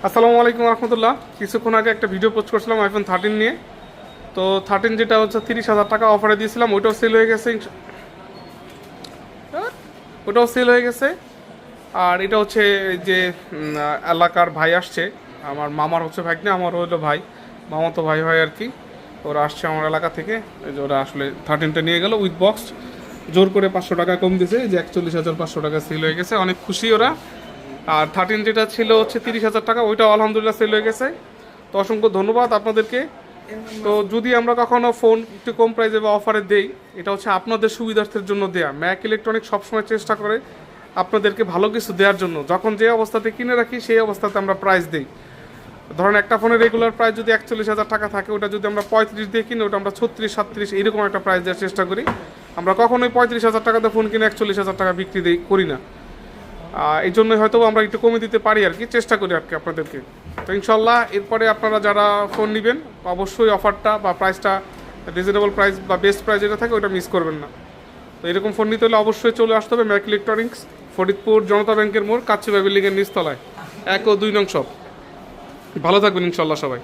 আসসালামু আলাইকুম রহমতুল্লাহ। কিছুক্ষণ আগে একটা ভিডিও পোস্ট করছিলাম আইফোন 13 নিয়ে। তো 13 যেটা হচ্ছে 30,000 টাকা অফারে দিয়েছিলাম, ওইটাও সেল হয়ে গেছে। ওটাও সেল হয়ে গেছে। আর এটা হচ্ছে যে এলাকার ভাই আসছে, আমার মামার হচ্ছে ভাই না, আমার হইলো ভাই, মামা তো ভাই হয় আর কি। ওরা আসছে আমার এলাকা থেকে, এই যে ওরা আসলে 13টা নিয়ে গেল উইথ বক্স। জোর করে 500 টাকা কম দিয়েছে, যে 41,500 টাকা সেল হয়ে গেছে, অনেক খুশি ওরা। আর 13 যেটা ছিল হচ্ছে 30,000 টাকা, ওইটাও আলহামদুলিল্লাহ সেল হয়ে গেছে। তো অসংখ্য ধন্যবাদ আপনাদেরকে। তো যদি আমরা কখনো ফোন একটু কম প্রাইসে বা অফারে দেই, এটা হচ্ছে আপনাদের সুবিধার্থের জন্য দেয়া। ম্যাক ইলেকট্রনিক সবসময় চেষ্টা করে আপনাদেরকে ভালো কিছু দেওয়ার জন্য। যখন যে অবস্থাতে কিনে রাখি সেই অবস্থাতে আমরা প্রাইস দিই। ধরেন একটা ফোনের রেগুলার প্রাইস যদি 41,000 টাকা থাকে, ওটা যদি আমরা 35 দিয়ে কিনি, ওটা আমরা 36, 37 এইরকম একটা প্রাইস দেওয়ার চেষ্টা করি। আমরা কখনোই 35,000 টাকাতে ফোন কিনে 41,000 টাকা বিক্রি করি না। এই জন্যই হয়তো আমরা একটু কমে দিতে পারি আর কি, চেষ্টা করি আর কি আপনাদেরকে। তো ইনশাল্লাহ এরপরে আপনারা যারা ফোন নেবেন, অবশ্যই অফারটা বা প্রাইসটা, রিজনেবল প্রাইস বা বেস্ট প্রাইস যেটা থাকে ওটা মিস করবেন না। তো এরকম ফোন নিতে হলে অবশ্যই চলে আসতে হবে ম্যাক ইলেকট্রনিক্স, ফরিদপুর জনতা ব্যাংকের মোড়, কাচ্চিবা বিল্ডিংয়ের নিচতলায়, 1 ও 2 নং শপ। ভালো থাকবেন ইনশাল্লাহ সবাই।